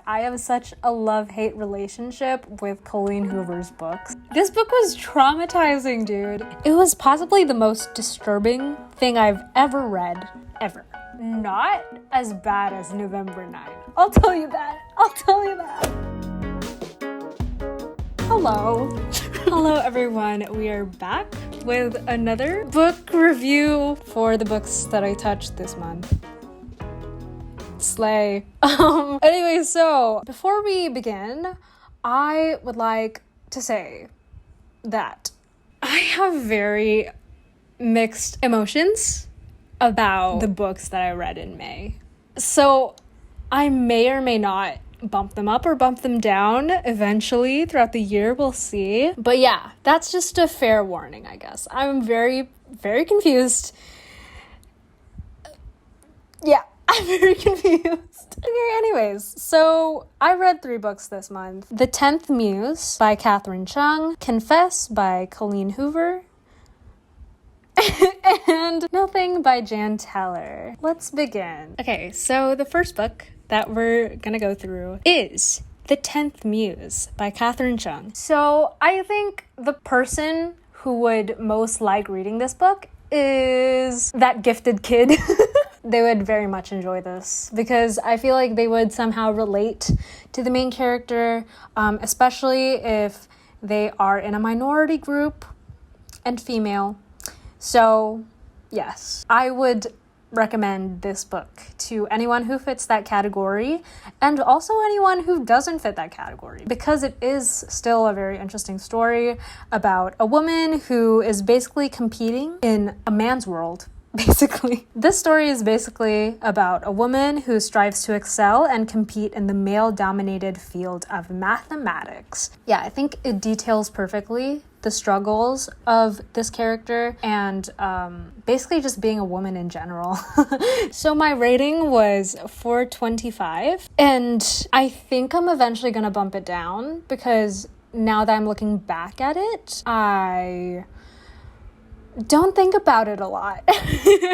I have such a love-hate relationship with Colleen Hoover's books. This book was traumatizing, dude. It was possibly the most disturbing thing I've ever read, ever. Not as bad as November 9. I'll tell you that. Hello. Hello, everyone. We are back with another book review for the books that I touched this month. Slay. Anyway, so before we begin, I would like to say that I have very mixed emotions about the books that I read in May. So I may or may not bump them up or bump them down eventually throughout the year. We'll see. But yeah, that's just a fair warning, I guess. I'm very, very confused. Yeah, I'm very confused. Okay, anyways, so I read 3 books this month. The 10th Muse by Chung, Confess by Colleen Hoover, and Nothing by Janne. Let's begin. Okay, so the first book that we're gonna go through is The 10th Muse by Chung. So I think the person who would most like reading this book is that gifted kid. They would very much enjoy this because I feel like they would somehow relate to the main character, especially if they are in a minority group and female. So yes, I would recommend this book to anyone who fits that category and also anyone who doesn't fit that category, because it is still a very interesting story about a woman who is basically competing in a man's world. Basically, this story is basically about a woman who strives to excel and compete in the male-dominated field of mathematics. Yeah, I think it details perfectly the struggles of this character and basically just being a woman in general. So my rating was 4.25, and I think I'm eventually gonna bump it down because now that I'm looking back at it, I don't think about it a lot.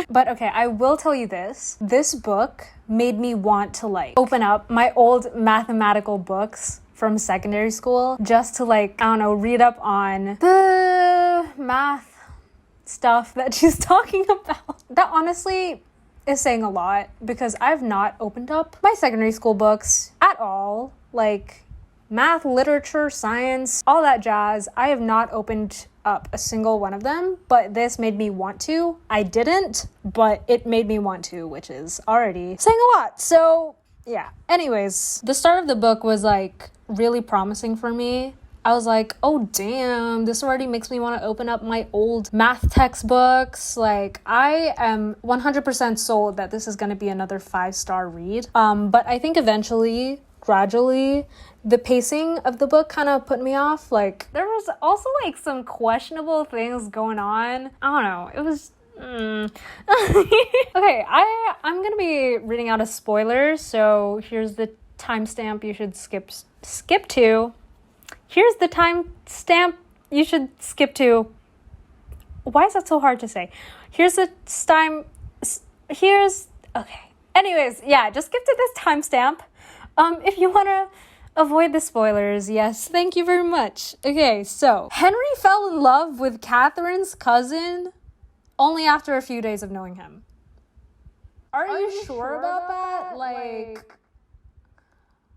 But okay, I will tell you this book made me want to open up my old mathematical books from secondary school just to I don't know, read up on the math stuff that she's talking about. That honestly is saying a lot because I've not opened up my secondary school books at all. Math, literature, science, all that jazz. I have not opened up a single one of them, but this made me want to. I didn't, but it made me want to, which is already saying a lot. So yeah, anyways, the start of the book was really promising for me. I was like, oh damn, this already makes me want to open up my old math textbooks. I am 100% sold that this is going to be another 5-star read. But I think eventually, gradually, the pacing of the book kind of put me off. There was also some questionable things going on. I don't know. It was okay, I'm gonna be reading out a spoiler, so here's the timestamp you should skip to. Here's the timestamp you should skip to. Why is that so hard to say? Okay. Anyways, yeah, just skip to this timestamp. If you want to avoid the spoilers, yes, thank you very much. Okay, so Henry fell in love with Catherine's cousin only after a few days of knowing him. Are you sure about that?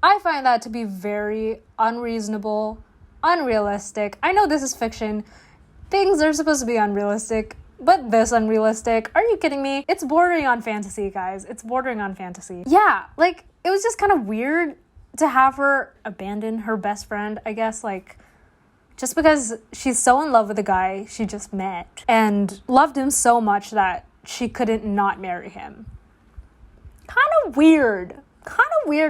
I find that to be very unreasonable, unrealistic. I know this is fiction. Things are supposed to be unrealistic, but this unrealistic? Are you kidding me? It's bordering on fantasy, guys. It's bordering on fantasy. Yeah, it was just kind of weird to have her abandon her best friend, I guess, just because she's so in love with the guy she just met and loved him so much that she couldn't not marry him. Kind of weird,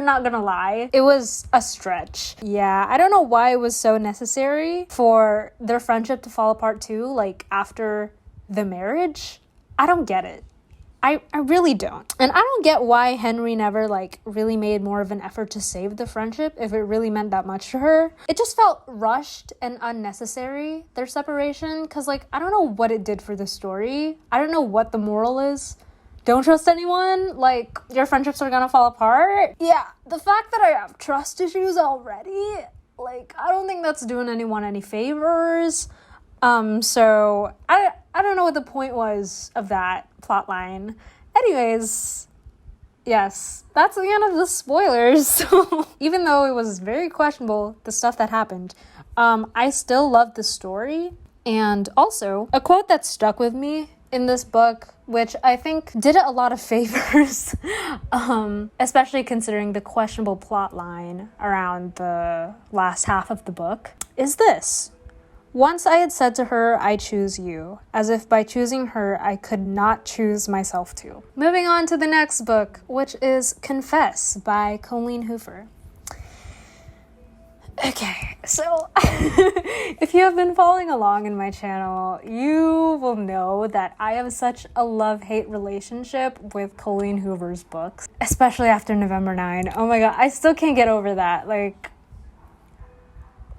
not gonna lie. It was a stretch. Yeah, I don't know why it was so necessary for their friendship to fall apart too, after the marriage. I don't get it. I really don't. And I don't get why Henry never really made more of an effort to save the friendship if it really meant that much to her. It just felt rushed and unnecessary, their separation, because I don't know what it did for the story. I don't know what the moral is don't trust anyone, like, your friendships are gonna fall apart. Yeah, the fact that I have trust issues already, like, I don't think that's doing anyone any favors. So I don't know what the point was of that plot line. Anyways, yes, that's the end of the spoilers. So even though it was very questionable, the stuff that happened, I still loved the story. And also, a quote that stuck with me in this book, which I think did it a lot of favors, especially considering the questionable plot line around the last half of the book, is this. Once I had said to her, I choose you, as if by choosing her, I could not choose myself too. Moving on to the next book, which is Confess by Colleen Hoover. Okay, so if you have been following along in my channel, you will know that I have such a love-hate relationship with Colleen Hoover's books, especially after November 9. Oh my god, I still can't get over that. Like,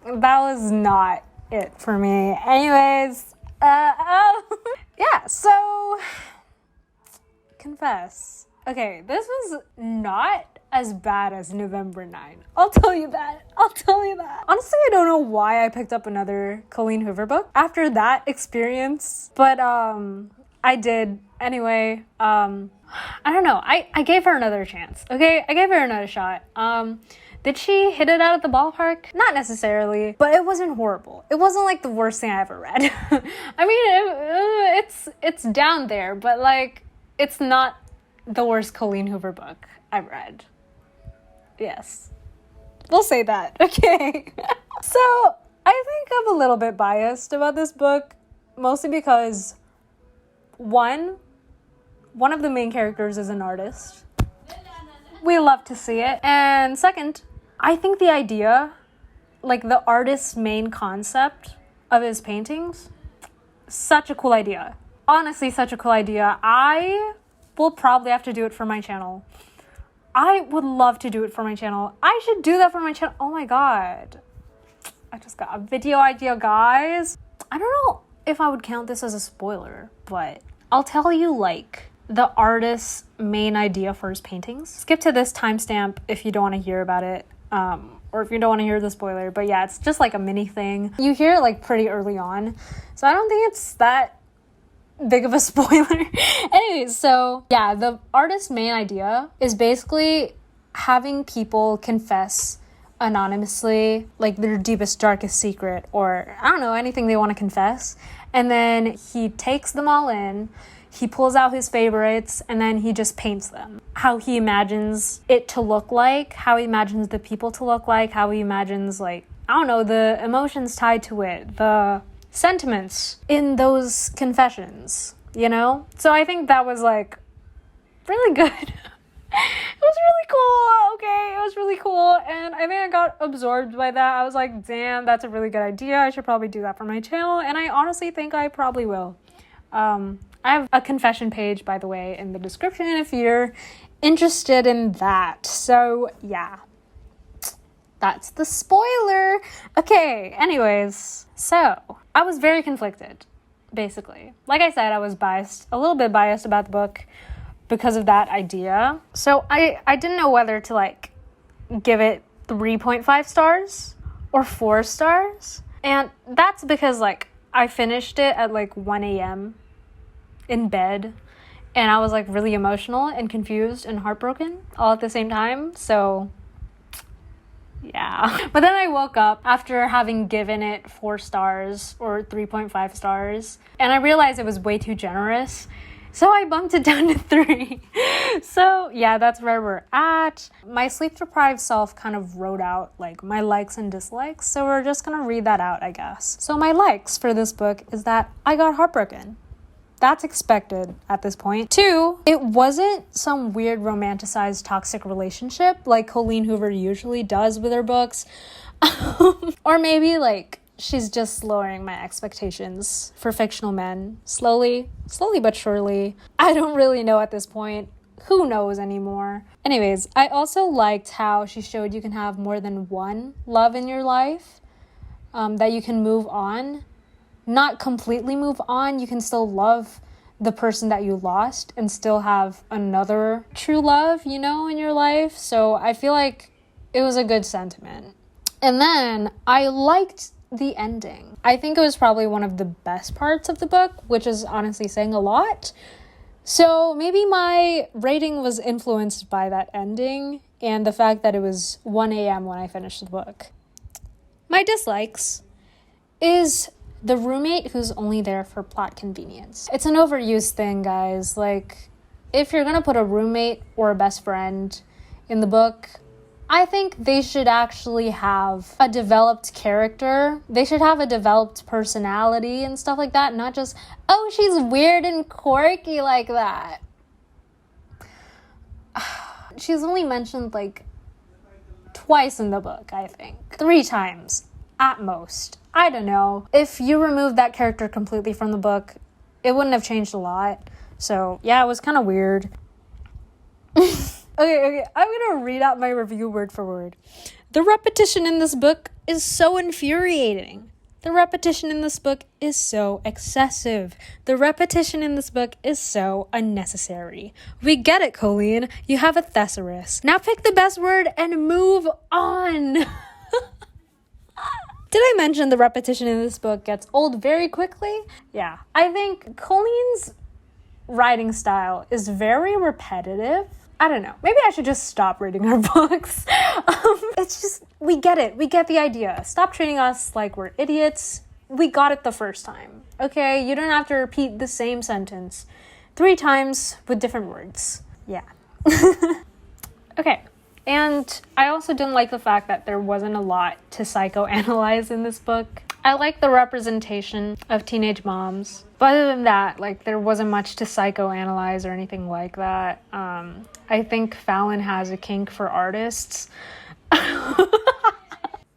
that was not it for me. Anyways, yeah, so Confess. Okay, this was not as bad as November 9. I'll tell you that. Honestly, I don't know why I picked up another Colleen Hoover book after that experience, but I did anyway. I don't know. I gave her another chance. Okay, I gave her another shot. Did she hit it out of the ballpark? Not necessarily, but it wasn't horrible. It wasn't like the worst thing I ever read. I mean, it's down there, but like, it's not the worst Colleen Hoover book I've read. Yes. We'll say that, okay? So, I think I'm a little bit biased about this book, mostly because, one of the main characters is an artist. We love to see it. And second, I think the idea, like the artist's main concept of his paintings, such a cool idea. Honestly, such a cool idea. I will probably have to do it for my channel. I would love to do it for my channel. I should do that for my channel. Oh my god. I just got a video idea, guys. I don't know if I would count this as a spoiler, but I'll tell you, like, the artist's main idea for his paintings. Skip to this timestamp if you don't want to hear about it, or if you don't want to hear the spoiler. But yeah, it's just like a mini thing. You hear it like pretty early on, so I don't think it's that big of a spoiler. Anyways, so yeah, the artist's main idea is basically having people confess anonymously, like their deepest, darkest secret, or I don't know, anything they want to confess. And then he takes them all in, he pulls out his favorites, and then he just paints them. How he imagines it to look like, how he imagines the people to look like, how he imagines, like, I don't know, the emotions tied to it, the sentiments in those confessions, you know? So I think that was, like, really good. It was really cool, okay? It was really cool, and I think I got absorbed by that. I was like, damn, that's a really good idea. I should probably do that for my channel, and I honestly think I probably will. I have a confession page, by the way, in the description if you're interested in that. So, yeah. That's the spoiler. Okay, anyways. So, I was very conflicted, basically. Like I said, I was biased, a little bit biased about the book because of that idea. So, I didn't know whether to, like, give it 3.5 stars or 4 stars. And that's because, like, I finished it at, like, 1 a.m. in bed. And I was, like, really emotional and confused and heartbroken all at the same time. So, yeah. But then I woke up after having given it 4 stars or 3.5 stars. And I realized it was way too generous. So I bumped it down to 3. So yeah, that's where we're at. My sleep-deprived self kind of wrote out like my likes and dislikes. So we're just gonna read that out, I guess. So my likes for this book is that I got heartbroken. That's expected at this point. 2, it wasn't some weird romanticized toxic relationship like Colleen Hoover usually does with her books. Or maybe like she's just lowering my expectations for fictional men. Slowly but surely. I don't really know at this point. Who knows anymore? Anyways, I also liked how she showed you can have more than one love in your life, that you can move on. Not completely move on. You can still love the person that you lost and still have another true love, in your life. So I feel like it was a good sentiment. And then I liked the ending. I think it was probably one of the best parts of the book, which is honestly saying a lot. So maybe my rating was influenced by that ending and the fact that it was 1 a.m. when I finished the book. My dislikes is the roommate who's only there for plot convenience. It's an overused thing, guys. Like, if you're gonna put a roommate or a best friend in the book, I think they should actually have a developed character. They should have a developed personality and stuff like that, not just, oh, she's weird and quirky like that. She's only mentioned like twice in the book, I think. 3 times at most. I don't know. If you remove that character completely from the book, it wouldn't have changed a lot. So yeah, it was kind of weird. Okay, I'm gonna read out my review word for word. The repetition in this book is so infuriating. The repetition in this book is so excessive. The repetition in this book is so unnecessary. We get it, Colleen. You have a thesaurus. Now pick the best word and move on. Did I mention the repetition in this book gets old very quickly? Yeah. I think Colleen's writing style is very repetitive. I don't know. Maybe I should just stop reading her books. It's just, we get it. We get the idea. Stop treating us like we're idiots. We got it the first time. Okay? You don't have to repeat the same sentence 3 times with different words. Yeah. Okay. And I also didn't like the fact that there wasn't a lot to psychoanalyze in this book. I like the representation of teenage moms. But other than that, like, there wasn't much to psychoanalyze or anything like that. I think Fallon has a kink for artists.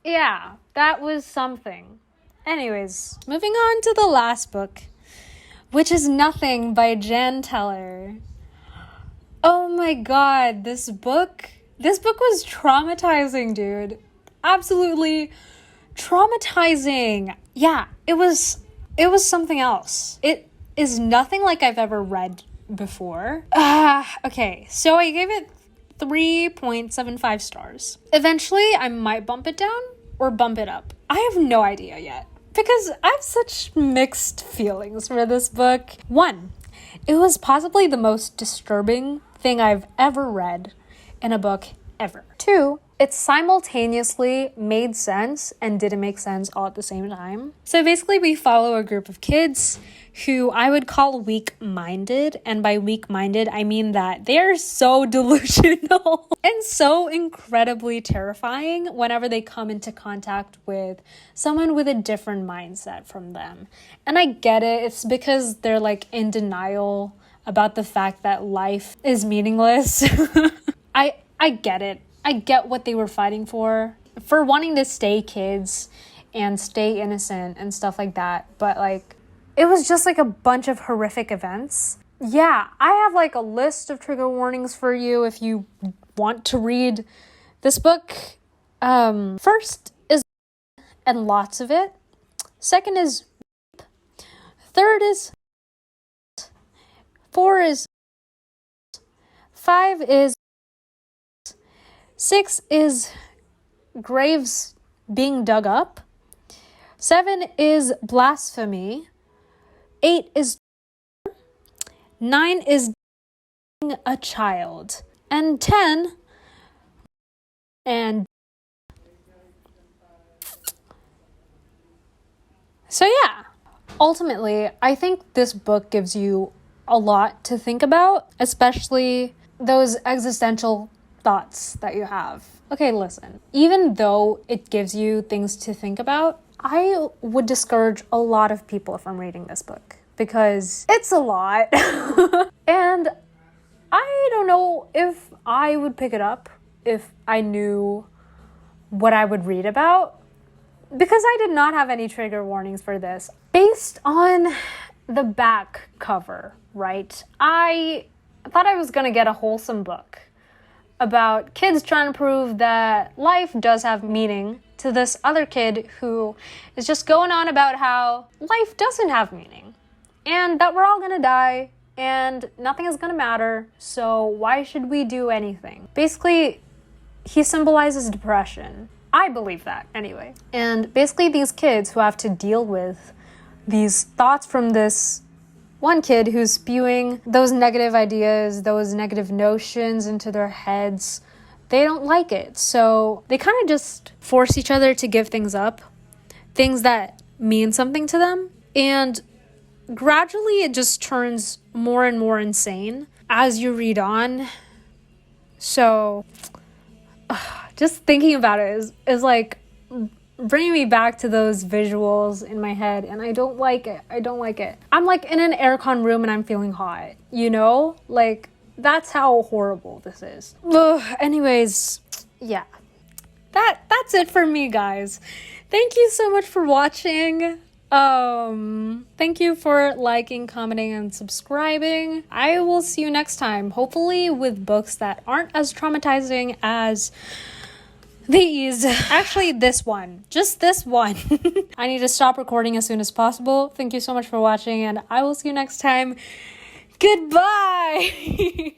Yeah, that was something. Anyways, moving on to the last book, which is Nothing by Janne Teller. Oh my god, this book was traumatizing, dude. Absolutely traumatizing. Yeah, it was something else. It is nothing like I've ever read before. Okay, so I gave it 3.75 stars. Eventually, I might bump it down or bump it up. I have no idea yet because I have such mixed feelings for this book. 1, it was possibly the most disturbing thing I've ever read in a book ever. 2, it simultaneously made sense and didn't make sense all at the same time. So basically we follow a group of kids who I would call weak-minded. And by weak-minded, I mean that they are so delusional and so incredibly terrifying whenever they come into contact with someone with a different mindset from them. And I get it. It's because they're like in denial about the fact that life is meaningless. I get it. I get what they were fighting for wanting to stay kids and stay innocent and stuff like that. But like, it was just like a bunch of horrific events. Yeah, I have like a list of trigger warnings for you if you want to read this book. First is and lots of it. Second is rape. Third is 4 is 5 is 6 is graves being dug up. 7 is blasphemy. 8 is 9 is a child. And 10 and so yeah. Ultimately, I think this book gives you a lot to think about, especially those existential thoughts that you have. Okay, listen. Even though it gives you things to think about, I would discourage a lot of people from reading this book because it's a lot. And I don't know if I would pick it up if I knew what I would read about, because I did not have any trigger warnings for this. Based on the back cover, right? I thought I was gonna get a wholesome book about kids trying to prove that life does have meaning to this other kid who is just going on about how life doesn't have meaning. and that we're all gonna die and nothing is gonna matter, so why should we do anything? Basically, he symbolizes depression. I believe that, anyway. And basically these kids who have to deal with these thoughts from this one kid who's spewing those negative ideas, those negative notions into their heads, they don't like it. So they kind of just force each other to give things up, things that mean something to them. And gradually it just turns more and more insane as you read on. So just thinking about it is like bringing me back to those visuals in my head, and I don't like it. I'm like in an aircon room and I'm feeling hot, you know? Like, that's how horrible this is. Anyways, yeah. That's it for me, guys. Thank you so much for watching. Thank you for liking, commenting, and subscribing. I will see you next time, hopefully with books that aren't as traumatizing as these. Actually, this one. Just this one. I need to stop recording as soon as possible. Thank you so much for watching, and I will see you next time. Goodbye!